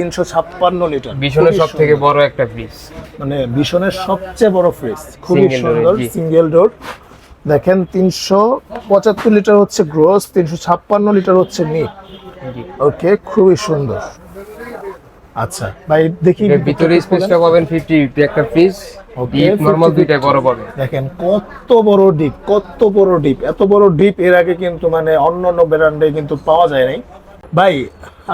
356 litre বিশনের সবথেকে বড় একটা ফ্রিজ, মানে বিশনের সবচেয়ে বড় ফ্রিজ, খুবই সুন্দর সিঙ্গেল ডোর। দেখেন 375 লিটার হচ্ছে গ্রোস, 356 লিটার হচ্ছে নিট। ওকে, খুবই সুন্দর। আচ্ছা ভাই দেখি ভিতরে স্পেসটা পাবেন 50 একটা ফ্রিজ, ডিপ নরমাল দুইটাই বড় পাবেন। দেখেন কত বড় ডিপ, কত বড় ডিপ, এত বড় ডিপ এর আগে কিন্তু মানে অন্যান্য ব্র্যান্ডে কিন্তু পাওয়া যায় নাই। ভাই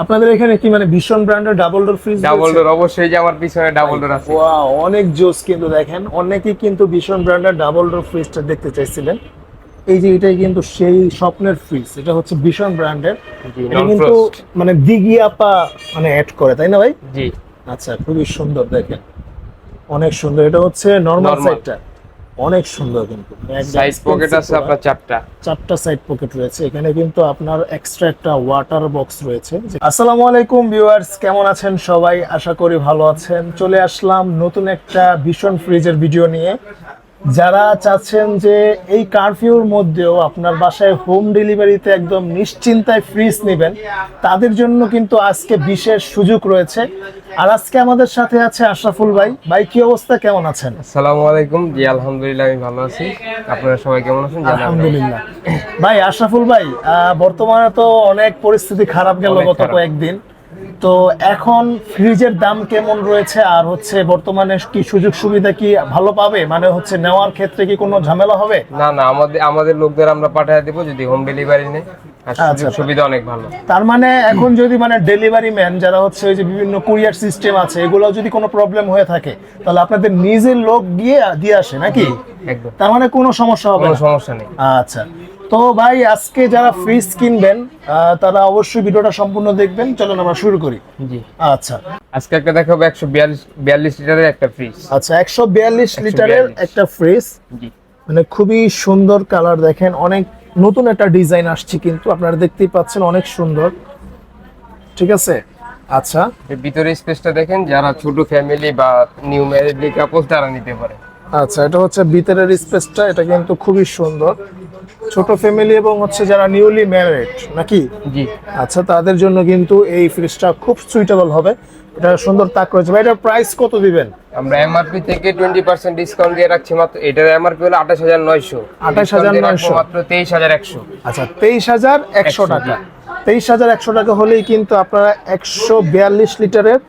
আপনাদের এখানে কি মানে ভীষণ ব্র্যান্ডের double door fridge? Double door অবশ্যই, যে আমার পিছনে ডাবল ডোর আছে। ওয়াও, অনেক জোস। কিন্তু দেখেন অনেকেই কিন্তু ভীষণ ব্র্যান্ডের ডাবল ডোর ফ্রিজটা দেখতে চাইছিলেন। এই যে এটাই কিন্তু সেই স্বপ্নের ফ্রিজ, এটা হচ্ছে ভীষণ ব্র্যান্ডের। এটা কিন্তু মানে দিঘি আপা মানে অ্যাড করে, তাই না ভাই? জি। আচ্ছা, খুবই সুন্দর। দেখেন অনেক সুন্দর। এটা হচ্ছে নরমাল সাইডটা, অনেক সুন্দর। কিন্তু সাইড পকেট আছে আপনার চারটা সাইড পকেট রয়েছে। এখানে কিন্তু আপনার এক্সট্রা একটা ওয়াটার বক্স রয়েছে। আসসালামু আলাইকুম ভিউয়ার্স, কেমন আছেন সবাই? আশা করি ভালো আছেন। চলে আসলাম নতুন একটা ভীষণ ফ্রিজের ভিডিও নিয়ে। যারা চাচ্ছেন যে এই কারফিউর মধ্যেও আপনার বাসায় হোম ডেলিভারিতে একদম নিশ্চিন্তায় ফ্রিজ নেবেন, তাদের জন্য কিন্তু আজকে বিশেষ সুযোগ রয়েছে। আর আজকে আমাদের সাথে আছে আশরাফুল ভাই। ভাই কি অবস্থা, কেমন আছেন? আসসালামু আলাইকুম। জি আলহামদুলিল্লাহ, আমি ভালো আছি। আপনারা সবাই কেমন আছেন? আলহামদুলিল্লাহ। ভাই আশরাফুল ভাই, বর্তমানে তো অনেক পরিস্থিতি খারাপ গেল গত কয়েকদিন, তো এখন ফ্রিজের দাম কেমন রয়েছে আর হচ্ছে বর্তমানে কি সুযোগ সুবিধা কি ভালো পাবে, মানে হচ্ছে নেওয়ার ক্ষেত্রে কি কোনো ঝামেলা হবে? না না, আমাদের লোকদের আমরা পাঠিয়ে দেব যদি হোম ডেলিভারি নেয়। আচ্ছা, সুবিধা অনেক ভালো। তার মানে এখন যদি মানে ডেলিভারি ম্যান যারা হচ্ছে ওই যে বিভিন্ন কুরিয়ার সিস্টেম আছে, এগুলো যদি কোনো প্রবলেম হয়ে থাকে তাহলে আপনাদের নিজের লোক গিয়ে দিয়ে আসে নাকি? একদম। তার মানে কোনো সমস্যা হবে না? কোনো সমস্যা নেই। আচ্ছা, তো ভাই আজকে যারা ফ্রিজ কিনবেন তারা অবশ্যই ভিডিওটা সম্পূর্ণ দেখবেন। চলুন আমরা শুরু করি। জি। আচ্ছা, আজকে একটা দেখাবো 142 লিটারের একটা ফ্রিজ। আচ্ছা, 142 লিটারের একটা ফ্রিজ। জি। মানে খুবই সুন্দর কালার। দেখেন অনেক নতুন একটা ডিজাইন আসছে, কিন্তু আপনারা দেখতেই পাচ্ছেন অনেক সুন্দর। ঠিক আছে। আচ্ছা, এর ভিতরে স্পেসটা দেখেন, যারা ছোট ফ্যামিলি বা নিউ ম্যারেড কাপল তারা নিতে পারে। আচ্ছা, এটা হচ্ছে ভিতরের স্পেসটা, এটা কিন্তু খুবই সুন্দর। ছোট ফ্যামিলি এবং হচ্ছে যারা নিউলি ম্যারিড নাকি? জি। আচ্ছা, তাদের জন্য কিন্তু এই ফ্রিজটা খুব সুইটেবল হবে। এটা সুন্দর তাক রয়েছে। ভাই এটার প্রাইস কত দিবেন? আমরা এমআরপি থেকে 20% ডিসকাউন্ট দিয়ে রাখছি। মাত্র এটার এমআরপি হলো 28900। 28900 মাত্র 23100। আচ্ছা, 23100 টাকা। 23100 টাকা হলেই কিন্তু আপনারা 142 লিটারের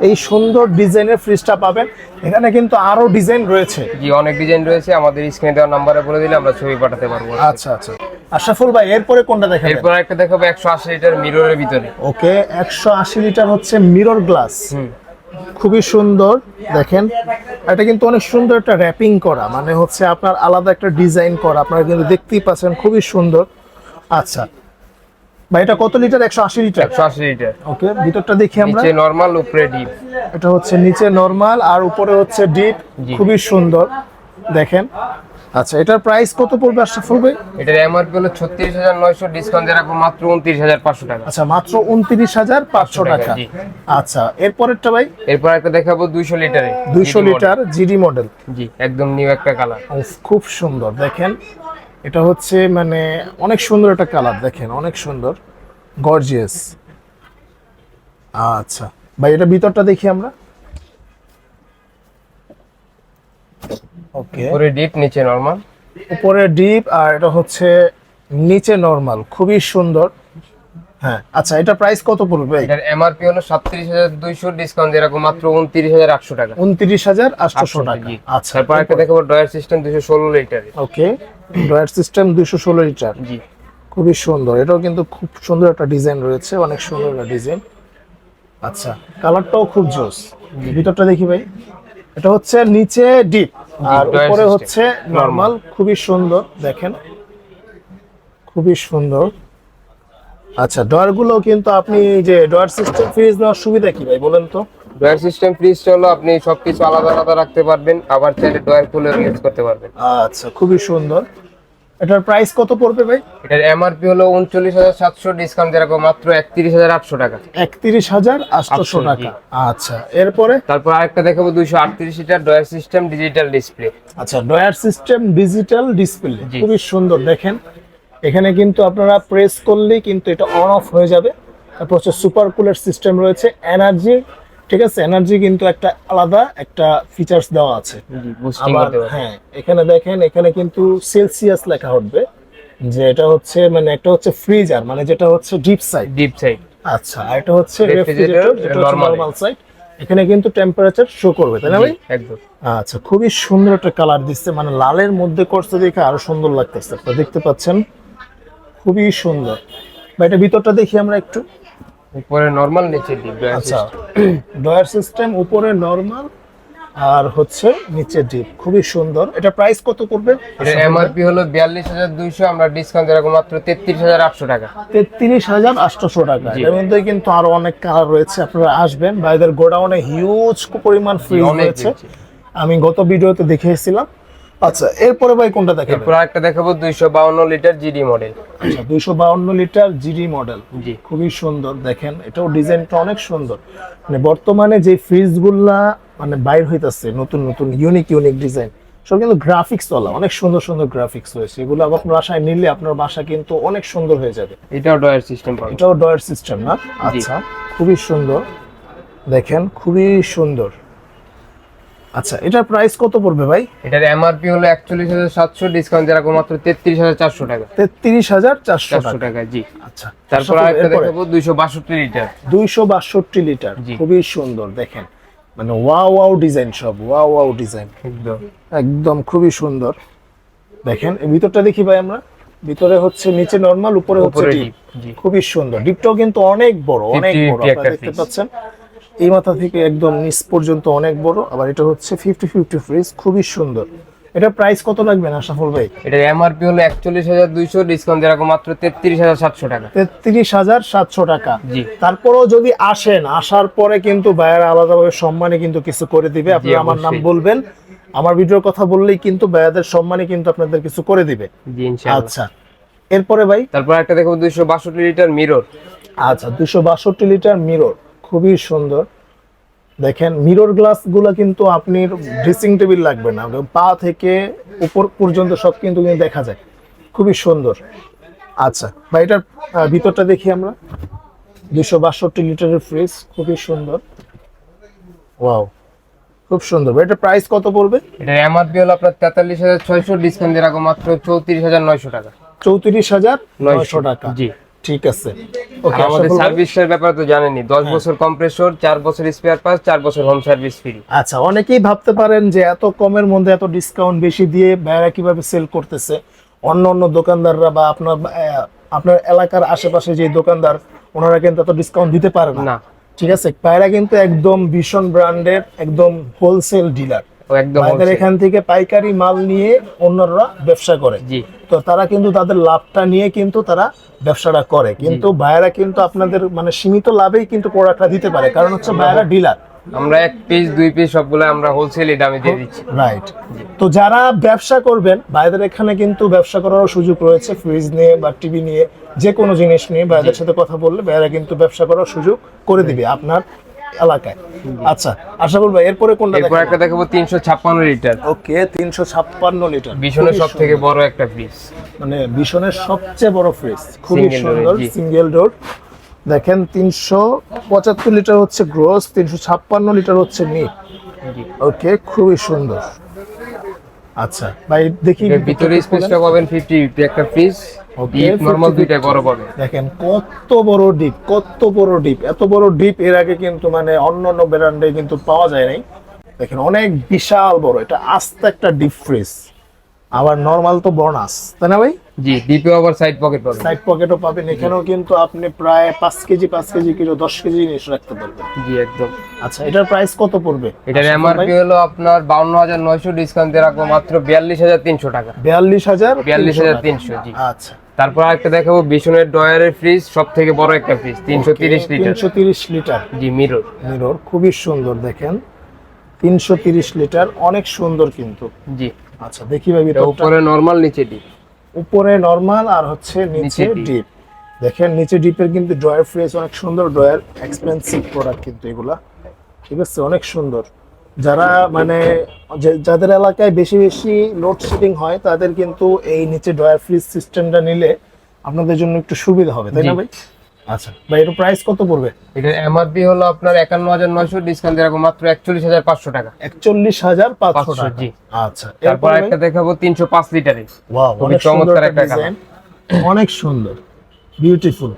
এই সুন্দর ডিজাইনের ফ্রিজটা পাবেন। এখানে কিন্তু আরো ডিজাইন রয়েছে। জি, অনেক ডিজাইন রয়েছে। আমাদের স্ক্রিনে দেওয়া নম্বরে বলে দিলে আমরা ছবি পাঠাতে পারবো। আচ্ছা আচ্ছা, আশরাফুল ভাই এরপরে কোনটা দেখাবেন? এরপর একটা দেখাবো 180 লিটার মিররের ভিতরে। ওকে, 180 লিটার হচ্ছে মিরর গ্লাস। খুবই সুন্দর। দেখেন এটা কিন্তু অনেক সুন্দর একটা র্যাপিং করা, মানে হচ্ছে আপনার আলাদা একটা ডিজাইন করা, আপনারা কিন্তু দেখতেই পাচ্ছেন, খুবই সুন্দর। আচ্ছা ভাই, এটা কত লিটার? 180 লিটার। 180 লিটার। ওকে, ভিতরটা দেখি আমরা। নিচে নরমাল, উপরে ডিপ। এটা হচ্ছে নিচে নরমাল আর উপরে হচ্ছে ডিপ। খুবই সুন্দর। দেখেন। আচ্ছা, এটার প্রাইস কত পড়বে আশরাফুল ভাই? এটার এমআরপি হলো 36900, ডিসকাউন্ট দিয়ে রাখবো মাত্র 29500 টাকা। আচ্ছা, মাত্র 29500 টাকা। আচ্ছা, এরপরেরটা ভাই? এরপর একটা দেখাবো 200 লিটারে। 200 লিটার জিডি মডেল। জি, একদম নিউ একটা কালার। খুব সুন্দর। দেখেন এটা হচ্ছে মানে অনেক সুন্দর একটা কালার। দেখেন অনেক সুন্দর, গর্জিয়াস। আচ্ছা ভাই, এটা ভিতরটা দেখি আমরা। ওকে, উপরে ডিপ, নিচে নরমাল। উপরে ডিপ আর এটা হচ্ছে নিচে নরমাল। খুবই সুন্দর। হ্যাঁ, আচ্ছা, এটা প্রাইস কত পড়বে? এটার এমআরপি হলো 37200, ডিসকাউন্ট দিয়ে রাখবো মাত্র 29800 টাকা। 29800 টাকা। আচ্ছা, তারপর একটা দেখাবো ডয়ার সিস্টেম 216 লিটার। ওকে, ডয়ার সিস্টেম 216 লিটার। জি, খুবই সুন্দর। এটাও কিন্তু খুব সুন্দর একটা ডিজাইন রয়েছে, অনেক সুন্দর একটা ডিজাইন। আচ্ছা, কালারটাও খুব জোস। ভিতরটা দেখি ভাই। এটা হচ্ছে নিচে ডিপ আর উপরে হচ্ছে নরমাল। খুবই সুন্দর। দেখেন খুবই সুন্দর। আচ্ছা, ডয়ার গুলো কিন্তু আপনি যে ডয়ার সিস্টেম ফ্রিজ নেওয়ার সুবিধা কি ভাই বলেন তো? ডয়ার সিস্টেম ফ্রিজ হলো আপনি সবকিছু আলাদা আলাদা রাখতে পারবেন, আবার চাইলে ডয়ার খুলে ইউজ করতে পারবেন। আচ্ছা, খুবই সুন্দর। এটার প্রাইস কত পড়বে ভাই? এটার এমআরপি হলো 39700, ডিসকাউন্ট দিয়ে রাখবো মাত্র 31800 টাকা। 31800 টাকা। আচ্ছা, এরপরে? তারপর আরেকটা দেখাবো 238 litre drawer system digital display. আচ্ছা, ডয়ার সিস্টেম ডিজিটাল ডিসপ্লে। খুবই সুন্দর। দেখেন এখানে কিন্তু আপনারা প্রেস করলেই কিন্তু এটা অন অফ হয়ে যাবে। তারপর হচ্ছে সুপার কুলার সিস্টেম রয়েছে, এনার্জি, ঠিক আছে, এনার্জি কিন্তু একটা আলাদা একটা ফিচার্স দেওয়া আছে। বুস্টিং আবার করতে পারবে। হ্যাঁ, এখানে দেখেন, এখানে কিন্তু সেলসিয়াস লেখা হবে, যে এটা হচ্ছে মানে একটা হচ্ছে ফ্রিজার, মানে যেটা হচ্ছে ডিপ সাইড। Deep side. আচ্ছা, আর এটা হচ্ছে Refrigerator, রেফ্রিজারেটর, যেটা হচ্ছে normal। Normal side. এখানে কিন্তু টেম্পারেচার শো করবে, তাই না ভাই? একদম। আচ্ছা, খুবই সুন্দর একটা কালার দিচ্ছে, মানে লালের মধ্যে করছে দেখে আরো সুন্দর লাগতেছে। আপনারা দেখতে পাচ্ছেন, খুবই সুন্দর। বা এটা ভিতরটা দেখি আমরা একটু। উপরে নরমাল, নিচে ডিপ। আচ্ছা, ডয়ার সিস্টেম, উপরে নরমাল আর হচ্ছে নিচে ডিপ, খুবই সুন্দর। এটা প্রাইস কত পড়বে? এটা এমআরপি হলো 42200, আমরা ডিসকাউন্ট রাখবো মাত্র 33800 টাকা। 33800 টাকা। এর মধ্যে কিন্তু আরো অনেক কালার রয়েছে, আপনারা আসবেন। ভাইদের গোডাউনে হিউজ পরিমাণ ফ্রিজ অনেক রয়েছে, বেশি। আমি গত ভিডিওতে দেখিয়েছিলাম। আচ্ছা, এরপরে ভাই কোনটা দেখাবেন? এরপর একটা দেখাবো 252 লিটার জিডি মডেল। আচ্ছা, 252 লিটার জিডি মডেল, জি। খুবই সুন্দর। দেখেন, এটাও ডিজাইনটা অনেক সুন্দর। মানে বর্তমানে যে ফ্রিজগুলা মানে বাইর হইতাছে নতুন নতুন ইউনিক ডিজাইন, সব কিন্তু গ্রাফিক্স ওয়ালা, অনেক সুন্দর সুন্দর গ্রাফিক্স রয়েছে। এগুলো আপনার বাসায় নিলে আপনার বাসা কিন্তু অনেক সুন্দর হয়ে যাবে। এটাও ডয়ার সিস্টেম পাবেন। এটাও ডয়ার সিস্টেম না? আচ্ছা, খুবই সুন্দর। দেখেন, খুবই সুন্দর। আচ্ছা, এটার প্রাইস কত পড়বে ভাই? এটার এমআরপি হলো 41700, ডিসকাউন্ট রাখবো মাত্র 33400 টাকা। 33400 400 টাকা। টাকা, জি। আচ্ছা, তারপর আরেকটা দেখাবো 262 লিটার। 262 লিটার, জি। খুবই সুন্দর। দেখেন, মানে ওয়াও ডিজাইন, সব ওয়াও ডিজাইন, একদম। একদম খুবই সুন্দর। দেখেন, এই ভিতরটা দেখি ভাই আমরা। ভিতরে হচ্ছে নিচে নরমাল, উপরে হচ্ছে উপরে ডিপ, deep, জি। খুবই সুন্দর। ডিপটাও কিন্তু অনেক বড়, অনেক 50 বড়, একটা আপনারা দেখতে piece। পাচ্ছেন। এই মাথা থেকে একদম নিচ পর্যন্ত অনেক বড়। আবার এটা হচ্ছে 50-50 ফ্রিজ, খুবই সুন্দর। এটা প্রাইস কত লাগবে না আশাফুল ভাই? এটার এমআরপি হলো 41200, ডিসকাউন্ট রাখবো মাত্র 33700 টাকা। 33700 টাকা। জি। তারপরেও যদি আসেন, আসার পরে কিন্তু ভাইয়ারা আলাদাভাবে সম্মানে কিন্তু কিছু করে দিবে। আপনি আমার নাম অবশ্যই। বলবেন, আমার ভিডিওর কথা বললেই কিন্তু ভাইয়াদের সম্মানে কিন্তু আপনাদের কিছু করে দিবে। জি, ইনশাআল্লাহ। আচ্ছা, এরপরে ভাই? তারপর একটা দেখাবো 262 লিটার মিরর। আচ্ছা, 262 লিটার মিরর, খুবই সুন্দর। দেখেন, মিরর গ্লাস গুলা কিন্তু আপনি ড্রেসিং টেবিল লাগবে না, পা থেকে উপর পর্যন্ত সব কিন্তু দেখা যায়, খুবই সুন্দর। আচ্ছা ভাই, এটার ভিতরটা দেখি আমরা। 262 লিটারের ফ্রিজ, খুবই সুন্দর। ওয়াও, খুব সুন্দর। ভাই, এটার প্রাইস কত পড়বে? এটার এমআরপি হলো আপনার 43600, ডিসকাউন্ট রাখবো মাত্র 34900 টাকা। 34900 টাকা। জি। ঠিক আছে, আর ওকে। আমাদের সার্ভিসের ব্যাপারে তো জানেনই, 10 বছর কম্প্রেসর, 4 বছর স্পেয়ার পার্টস, 4 বছর হোম সার্ভিস ফ্রি। আচ্ছা, অনেকেই ভাবতে পারেন যে এত কমের মধ্যে এত ডিসকাউন্ট বেশি দিয়ে ভাইরা কিভাবে সেল করতেছে। অন্য অন্য দোকানদাররা বা আপনার এলাকার আশেপাশে যে দোকানদার, ওনারা কিন্তু এত ডিসকাউন্ট দিতে পারে না। না। ঠিক আছে, ভাইরা কিন্তু একদম ভীষণ ব্র্যান্ডের, একদম হোলসেল ডিলার। ও একদম ভাইদের wholesale। এখান থেকে পাইকারি মাল নিয়ে অন্যরা ব্যবসা করে। জি। তো তারা কিন্তু তাদের লাভটা নিয়ে কিন্তু তারা ব্যবসাটা করে, কিন্তু ভাইরা কিন্তু আপনাদের মানে সীমিত লাভেই কিন্তু প্রোডাক্টটা দিতে পারে, কারণ হচ্ছে ভাইরা ডিলার। আমরা 1 পিস 2 পিস সবগুলো আমরা হোলসেলি দামে দিয়ে দিচ্ছি। রাইট। তো যারা ব্যবসা করবেন, ভাইদের এখানে কিন্তু ব্যবসা করারও সুযোগ রয়েছে। ফ্রিজ নিয়ে বা টিভি নিয়ে, যে কোনো জিনিস নিয়ে ভাইদের সাথে কথা বললে ভাইরা কিন্তু ব্যবসা করার সুযোগ করে দিবে আপনার এলাকায়। আচ্ছা, আশা করবো এরপরে কোনটা এরপর একটা দেখাবো 356 লিটার। ওকে, 356 লিটার, বিশনের সব থেকে বড় একটা ফ্রিজ। মানে ভীষণের সবচেয়ে বড় ফ্রিজ, খুবই Single door, সুন্দর, জি। Single door. দেখেন, 375 লিটার হচ্ছে গ্রোস, 356 লিটার হচ্ছে নিট। জি। ওকে, খুবই সুন্দর। আচ্ছা ভাই, দেখি এর ভিতরে স্পেসটা পাবেন 50 একটা ফ্রিজ। Okay, ডিপ নরমাল 50-50 দুইটাই বড় পাবেন। দেখেন কত বড় ডিপ, কত বড় ডিপ। এত বড় ডিপ এর আগে কিন্তু মানে অন্য অন্য ব্র্যান্ডে কিন্তু পাওয়া যায় নাই। দেখেন, অনেক বিশাল বড়, এটা আস্ত একটা ডিপ ফ্রিজ। আবার নরমাল তো বোনাস, তাই না ভাই? জি, ডিপে আবার সাইড পকেট পাবেন। সাইড পকেটও পাবেন। এখানেও কিন্তু আপনি প্রায় 5 কেজি কিলো 10 কেজি জিনিস রাখতে পারবেন। জি, একদম। আচ্ছা, এটার প্রাইস কত পড়বে? এটার এমআরপি হলো আপনার 52900, ডিসকাউন্ট দিয়ে রাখবো মাত্র 42300 টাকা। 42300। জি। আচ্ছা, তারপর আরেকটা দেখাবো বিশনের ডয়ারের ফ্রিজ, সব থেকে বড় একটা ফ্রিজ, 330 লিটার। 330 লিটার জি, মিরর। মিরর, খুবই সুন্দর। দেখেন, 330 লিটার, অনেক সুন্দর কিন্তু। জি। আচ্ছা, দেখি ভাই এটা ভিতরটা। উপরে নরমাল, নিচে ডিপ। উপরে নরমাল আর হচ্ছে নিচে নিচে deep। ডিপ। দেখেন, নিচে ডিপের কিন্তু ড্রয়ার ফ্রিজ, অনেক সুন্দর ড্রয়ার, এক্সপেন্সিভ প্রোডাক্ট কিন্তু এগুলা। ঠিক আছে, অনেক সুন্দর। যারা মানে যাদের এলাকায় বেশি বেশি লোডশেডিং হয়, তাদের কিন্তু এই নিচে ড্রয়ার ফ্রিজ সিস্টেমটা নিলে আপনাদের জন্য একটু সুবিধা হবে, তাই না জি। ভাই? আচ্ছা ভাই, এর প্রাইস কত পড়বে? এটার এমআরপি হলো আপনার 51,900, ডিসকাউন্ট দিয়ে রাখবো মাত্র 41,500 টাকা। 41,500 টাকা। জি। আচ্ছা, তারপর একটা দেখাবো 305 লিটারের। ওয়াও, খুবই অনেক সুন্দর চমৎকার একটা একটা ডিজাইন, অনেক সুন্দর, বিউটিফুল।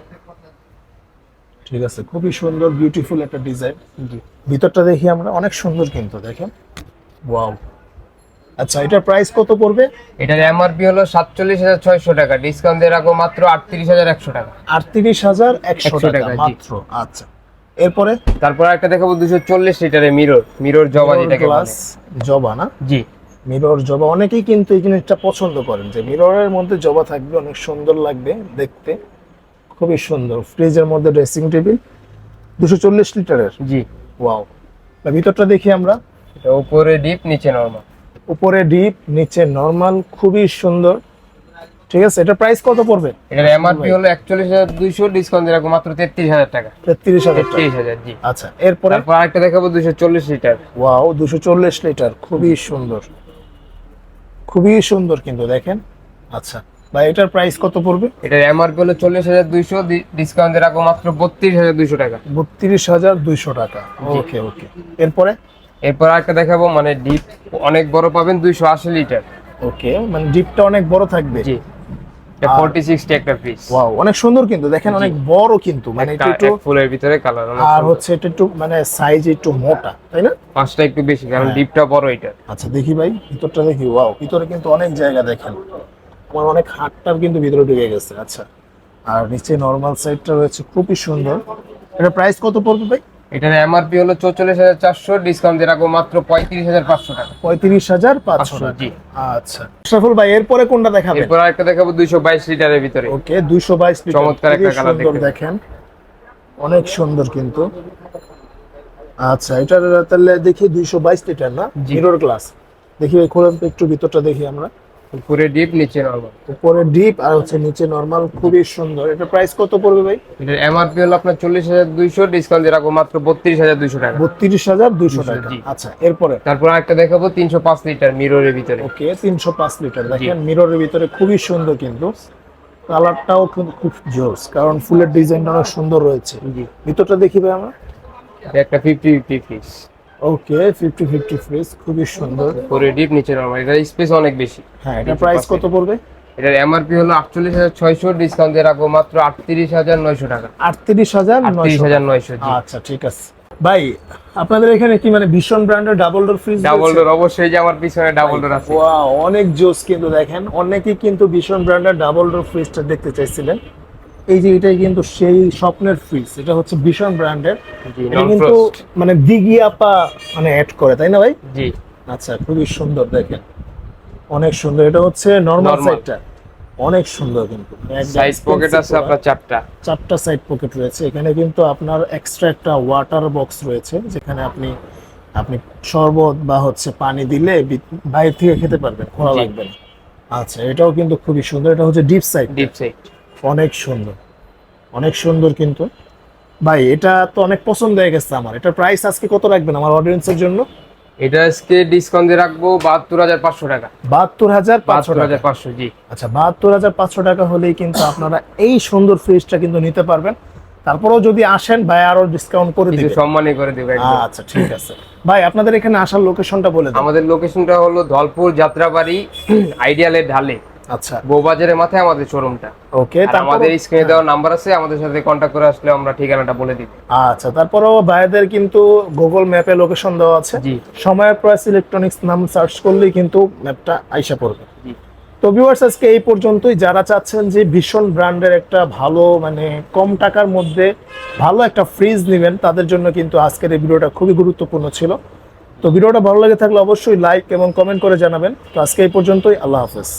ঠিক আছে, খুবই সুন্দর বিউটিফুল একটা ডিজাইন। জি। ভিতরটা দেখি আমরা, অনেক সুন্দর কিন্তু দেখেন, ওয়াও। আচ্ছা, এটার প্রাইস কত পড়বে? এটার এমআরপি হলো 47,600 টাকা, ডিসকাউন্ট দিয়ে রাখবো মাত্র 38,100 টাকা। 38,100 টাকা টাকা, জি। মাত্র। আচ্ছা, এরপরে তারপর একটা দেখাবো 240 লিটারের মিরর জবা, যেটাকে গ্লাস বলে। জবা না? জি। মিরর জবা, অনেকেই কিন্তু এই জিনিসটা পছন্দ করেন যে মিররের মধ্যে জবা থাকবে, অনেক সুন্দর লাগবে দেখতে, খুবই সুন্দর। ফ্রিজের মধ্যে ড্রেসিং টেবিল, 240 লিটারের। জি। ওয়াও। ভিতরটা দেখি আমরা। এটা উপরে ডিপ, নিচে নরমাল। উপরে ডিপ, নিচে নরমাল, খুবই সুন্দর। ঠিক আছে, এটা প্রাইস কত পড়বে? এটার এমআরপি হলো 41,200, ডিসকাউন্ট দিয়ে রাখবো মাত্র 33,000 টাকা। 33,000 টাকা। 33,000, জি। আচ্ছা, এরপরে তারপর আরেকটা দেখাবো 240 লিটার। ওয়াও, 240 লিটার, খুবই সুন্দর, খুবই সুন্দর কিন্তু দেখেন। আচ্ছা ভাই, এটার প্রাইস কত পড়বে? এটার এমআরপি হলো 40,200, ডিসকাউন্ট দিয়ে রাখবো মাত্র 32,200 টাকা। 32,200 টাকা। ওকে ওকে, এরপরে এরপর আরেকটা দেখাবো, মানে ডিপ অনেক বড় পাবেন, 280 লিটার। ওকে, মানে ডিপটা অনেক বড় থাকবে। জি। এটা 4060 একটা পিস। ওয়াও, অনেক সুন্দর কিন্তু দেখেন, অনেক বড় কিন্তু, মানে এটা একটু, ফুলের ভিতরে কালার আর হচ্ছে এটা একটু মানে সাইজ একটু মোটা, তাই না? পাঁচটা একটু বেশি, কারণ ডিপটা বড় এটা। আচ্ছা দেখি ভাই, ভিতরটা দেখি। ওয়াও, ভিতরে কিন্তু অনেক জায়গা দেখেন, আমার অনেক হাতটার কিন্তু ভিতরে ঢুকে গেছে। আচ্ছা, আর নিচে নরমাল সাইডটা রয়েছে, খুবই সুন্দর। এটা প্রাইস কত পড়বে ভাই? এটার এমআরপি হলো 44,400, ডিসকাউন্ট দিয়ে রাখবো মাত্র 35,500 টাকা। 35,500 টাকা। জি। আচ্ছা সফল ভাই, এরপরে কোনটা দেখাবেন? এরপর আরেকটা দেখাবো 222 লিটারের ভিতরে। ওকে, 222 লিটার, চমৎকার একটা খুবই কালার সুন্দর দেখেন, অনেক সুন্দর কিন্তু। আচ্ছা, এটার তাহলে দেখি 222 লিটার না? জি। মিরর গ্লাস দেখি ভাই, খোলেন তো একটু ভিতরটা দেখি আমরা। উপরে ডিপ, নিচে নরমাল। উপরে ডিপ আর হচ্ছে নিচে নরমাল, খুবই সুন্দর। এটা প্রাইস কত পড়বে ভাই? এটার এমআরপি হলো আপনার 40,200, ডিসকাউন্ট দিয়ে রাখবো মাত্র 32,200 টাকা। 32,200 টাকা। জি। আচ্ছা, এরপরে তারপর আরেকটা দেখাবো 305 লিটার মিররের ভিতরে। ওকে, 305 লিটার দেখেন, মিররের ভিতরে, খুবই সুন্দর কিন্তু, কালারটাও খুব জোস, কারণ ফুলের ডিজাইনটা অনেক সুন্দর রয়েছে। জি। ভিতরটা দেখি ভাই আমরা। এটা একটা 50-50 পিস। ওকে, 50-50 ফ্রিজ, খুবই সুন্দর। উপরে ডিপ, নিচে নরমাল। এটার স্পেস অনেক বেশি। হ্যাঁ, এটা প্রাইস কত পড়বে? এটার এমআরপি হলো 48,600, ডিসকাউন্ট দিয়ে রাখবো মাত্র 38,900 টাকা। 38,900। 38,900, জি। আচ্ছা ঠিক আছে ভাই, আপনাদের এখানে কি মানে ভীষণ ব্র্যান্ডের double door fridge? Double door, অবশ্যই, যে আমার পিছনে ডাবল ডোর আছে। ওয়াও, অনেক জোস কিন্তু দেখেন, অনেকেই কিন্তু ভীষণ ব্র্যান্ডের ডাবল ডোর ফ্রিজটা দেখতে চাইছিলেন। এই যে এটাই কিন্তু সেই স্বপ্নের ফ্রিজ, এটা হচ্ছে ভীষণ ব্র্যান্ডের। জি, এটা কিন্তু non-frost। মানে দিগিয়াপা মানে অ্যাড করে, তাই না ভাই? জি। আচ্ছা, খুবই সুন্দর দেখেন, অনেক সুন্দর। এটা হচ্ছে নরমাল Normal। সাইডটা, অনেক সুন্দর কিন্তু, একদম সাইড পকেট expensive আছে করা। আপনার 4টা। 4টা সাইড পকেট রয়েছে। এখানে কিন্তু আপনার এক্সট্রা একটা ওয়াটার বক্স রয়েছে, যেখানে আপনি আপনি শরবত বা হচ্ছে পানি দিলে বাইরে থেকে খেতে পারবেন, খোলা জি। লাগবে না। আচ্ছা, এটাও কিন্তু খুবই সুন্দর। এটা হচ্ছে ডিপ সাইড, ডিপ সাইড। অনেক সুন্দর, অনেক সুন্দর কিন্তু ভাই। এটা তো অনেক পছন্দ হয়ে গেছে আমার। এটার প্রাইস আজকে কত রাখবেন আমার অডিয়েন্সের জন্য? এটা আজকে ডিসকাউন্ট দিয়ে রাখবো 72,500 টাকা। 72,500 টাকা। 72,500, জি। আচ্ছা, 72,500 টাকা হলেই কিন্তু আপনারা এই সুন্দর ফ্রিজটা কিন্তু নিতে পারবেন। তারপরেও যদি আসেন ভাই, আরো ডিসকাউন্ট করে কিছু দিবেন। সম্মানই করে দেবো একদম। আচ্ছা ঠিক আছে ভাই, আপনাদের এখানে আসার লোকেশনটা বলে দেন। আমাদের লোকেশনটা হলো ধলপুর যাত্রাবাড়ি, আইডিয়ালের ঢালে, আচ্ছা বউবাজারের মাথায় আমাদের শোরুমটা। ওকে, আর আমাদের স্ক্রিনে দেওয়া নাম্বার আছে, আমাদের সাথে কন্ট্যাক্ট করে আসলে আমরা ঠিকানাটা বলে দিব। আচ্ছা, তারপরেও ভাইদের কিন্তু গুগল ম্যাপে লোকেশন দেওয়া আছে। জি। সময় প্রেস ইলেকট্রনিক্স নাম সার্চ করলেই কিন্তু ম্যাপটা আইসা পড়বে। জি। তো ভিউয়ার্স, আজকে এই পর্যন্তই। যারা চাচ্ছেন যে ভীষণ ব্র্যান্ডের একটা ভালো মানে কম টাকার মধ্যে ভালো একটা ফ্রিজ নেবেন, তাদের জন্য কিন্তু আজকের এই ভিডিওটা খুবই গুরুত্বপূর্ণ ছিল। তো ভিডিওটা ভালো লেগে থাকলে অবশ্যই লাইক এবং কমেন্ট করে জানাবেন। তো আজকে এই পর্যন্তই, আল্লাহ হাফেজ।